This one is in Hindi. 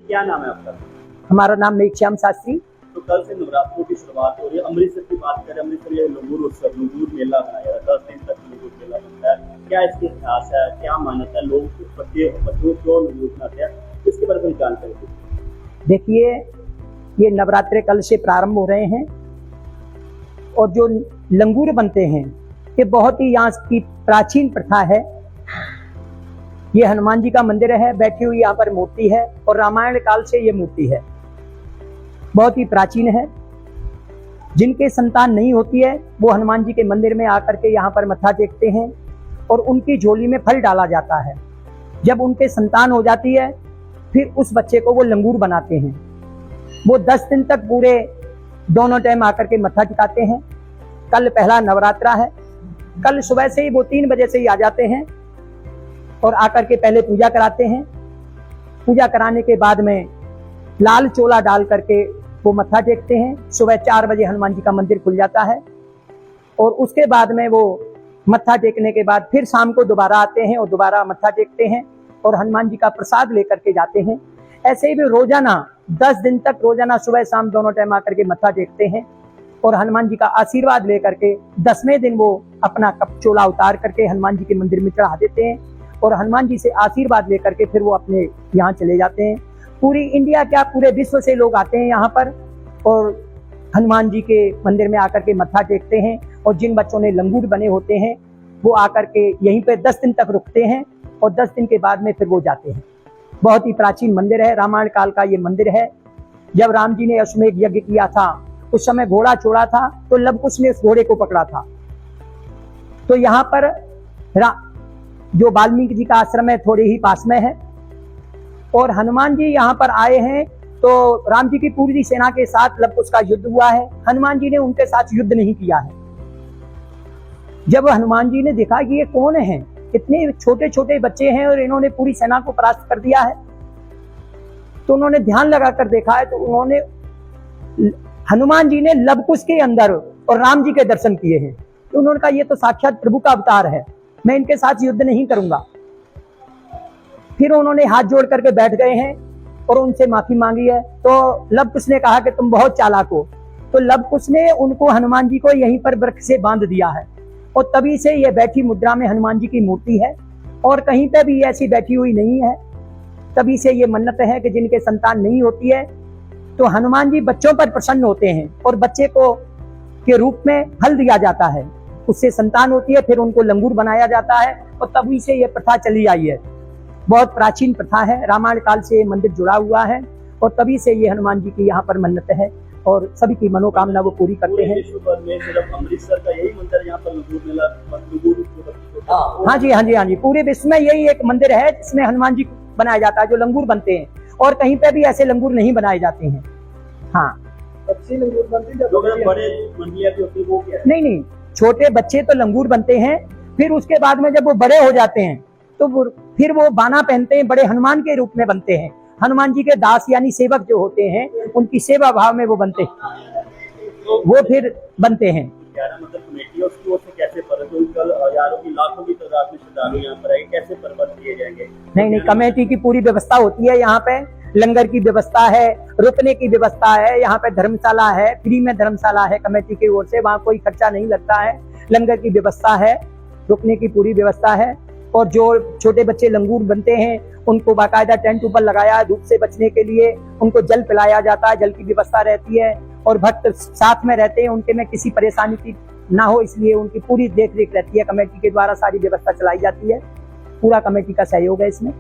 क्या नाम है आपका? हमारा नाम मेघश्याम शास्त्री। तो कल से नवरात्रों की शुरुआत हो रही है। अमृतसर की बात करें, अमृतसर ये लंगूर उत्सव, लंगूर मेला मनाया जाता है, 10 दिन तक लंगूर मेला बनता है। क्या इसकी इतिहास है, क्या मान्यता है, लोग बच्चों क्यों लंगूर बनाते हैं, इसके बारे में जानकारी दीजिए। देखिए, ये नवरात्रे कल से प्रारंभ हो रहे हैं और जो लंगूर बनते हैं ये बहुत ही यहाँ की प्राचीन प्रथा है। ये हनुमान जी का मंदिर है, बैठी हुई यहाँ पर मूर्ति है और रामायण काल से ये मूर्ति है, बहुत ही प्राचीन है। जिनके संतान नहीं होती है वो हनुमान जी के मंदिर में आकर के यहाँ पर मत्था टेकते हैं और उनकी झोली में फल डाला जाता है। जब उनके संतान हो जाती है फिर उस बच्चे को वो लंगूर बनाते हैं। वो 10 दिन तक पूरे दोनों टाइम आकर के मत्था टिकाते हैं। कल पहला नवरात्रा है। कल सुबह से ही वो 3 बजे से ही आ जाते हैं और आकर के पहले पूजा कराते हैं। पूजा कराने के बाद में लाल चोला डाल करके वो मत्था टेकते हैं। सुबह 4 बजे हनुमान जी का मंदिर खुल जाता है और उसके बाद में वो मत्था टेकने के बाद फिर शाम को दोबारा आते हैं और दोबारा मत्था टेकते हैं और हनुमान जी का प्रसाद लेकर के जाते हैं। ऐसे ही भी रोजाना 10 दिन तक रोजाना सुबह शाम दोनों टाइम आकर के मत्था टेकते हैं और हनुमान जी का आशीर्वाद लेकर के 10वें दिन वो अपना कप चोला उतार करके हनुमान जी के मंदिर में चढ़ा देते हैं और हनुमान जी से आशीर्वाद लेकर के फिर वो अपने यहाँ चले जाते हैं। पूरी इंडिया क्या पूरे विश्व से लोग आते हैं यहाँ पर और हनुमान जी के मंदिर में आकर के मत्था टेकते हैं और जिन बच्चों ने लंगूर बने होते हैं वो आकर के यहीं पे 10 दिन तक रुकते हैं और 10 दिन के बाद में फिर वो जाते हैं। बहुत ही प्राचीन मंदिर है, रामायण काल का ये मंदिर है। जब राम जी ने अश्वमेध यज्ञ किया था उस समय घोड़ा छोड़ा था तो लव कुश ने उस घोड़े को पकड़ा था। तो यहाँ पर जो वाल्मीकि जी का आश्रम है थोड़े ही पास में है और हनुमान जी यहाँ पर आए हैं तो राम जी की पूरी सेना के साथ लव कुश का युद्ध हुआ है। हनुमान जी ने उनके साथ युद्ध नहीं किया है। जब हनुमान जी ने देखा कि ये कौन है, इतने छोटे छोटे बच्चे हैं और इन्होंने पूरी सेना को परास्त कर दिया है, तो उन्होंने ध्यान लगाकर देखा है तो उन्होंने हनुमान जी ने लव कुश के अंदर और राम जी के दर्शन किए हैं। तो उन्होंने कहा ये तो साक्षात प्रभु का अवतार है, मैं इनके साथ युद्ध नहीं करूंगा। फिर उन्होंने हाथ जोड़ करके बैठ गए हैं और उनसे माफी मांगी है। तो लव कुश ने कहा कि तुम बहुत चालाक हो। तो लव कुश ने उनको हनुमान जी को यहीं पर वृक्ष से बांध दिया है और तभी से ये बैठी मुद्रा में हनुमान जी की मूर्ति है और कहीं पे भी ऐसी बैठी हुई नहीं है। तभी से ये मन्नत है कि जिनके संतान नहीं होती है तो हनुमान जी बच्चों पर प्रसन्न होते हैं और बच्चे को के रूप में फल दिया जाता है, उससे संतान होती है, फिर उनको लंगूर बनाया जाता है और तभी से ये प्रथा चली आई है। बहुत प्राचीन प्रथा है, रामायण काल से ये मंदिर जुड़ा हुआ है और तभी से ये हनुमान जी की यहाँ पर मन्नत है और सभी की मनोकामना वो पूरी करते हैं। अमृतसर का यही मंदिर यहाँ पर लंगूर मेला, हाँ जी, हाँ जी, हाँ जी, पूरे विश्व में यही एक मंदिर है जिसमें हनुमान जी बनाया जाता है जो लंगूर बनते हैं और कहीं पे भी ऐसे लंगूर नहीं बनाए जाते हैं। हाँ, अच्छी लंगूर बनती है, बड़े मंडिया भी होती है वो क्या? नहीं, छोटे बच्चे तो लंगूर बनते हैं, फिर उसके बाद में जब वो बड़े हो जाते हैं तो फिर वो बाना पहनते हैं, बड़े हनुमान के रूप में बनते हैं। हनुमान जी के दास यानी सेवक जो होते हैं उनकी सेवा भाव में वो बनते हैं, वो फिर बनते हैं। मतलब कमेटी उसकी ओर से कैसे हजारों की लाखों की तादाद में श्रद्धालु यहाँ पर आए, कैसे प्रबंध किए जाएंगे? नहीं, कमेटी की पूरी व्यवस्था होती है। यहाँ पे लंगर की व्यवस्था है, रुकने की व्यवस्था है, यहाँ पे धर्मशाला है, फ्री में धर्मशाला है कमेटी की ओर से, वहाँ कोई खर्चा नहीं लगता है। लंगर की व्यवस्था है, रुकने की पूरी व्यवस्था है और जो छोटे बच्चे लंगूर बनते हैं उनको बाकायदा टेंट ऊपर लगाया, धूप से बचने के लिए उनको जल पिलाया जाता है, जल की व्यवस्था रहती है और भक्त साथ में रहते हैं, उनके में किसी परेशानी की ना हो इसलिए उनकी पूरी देख रेख रहती है। कमेटी के द्वारा सारी व्यवस्था चलाई जाती है, पूरा कमेटी का सहयोग है इसमें।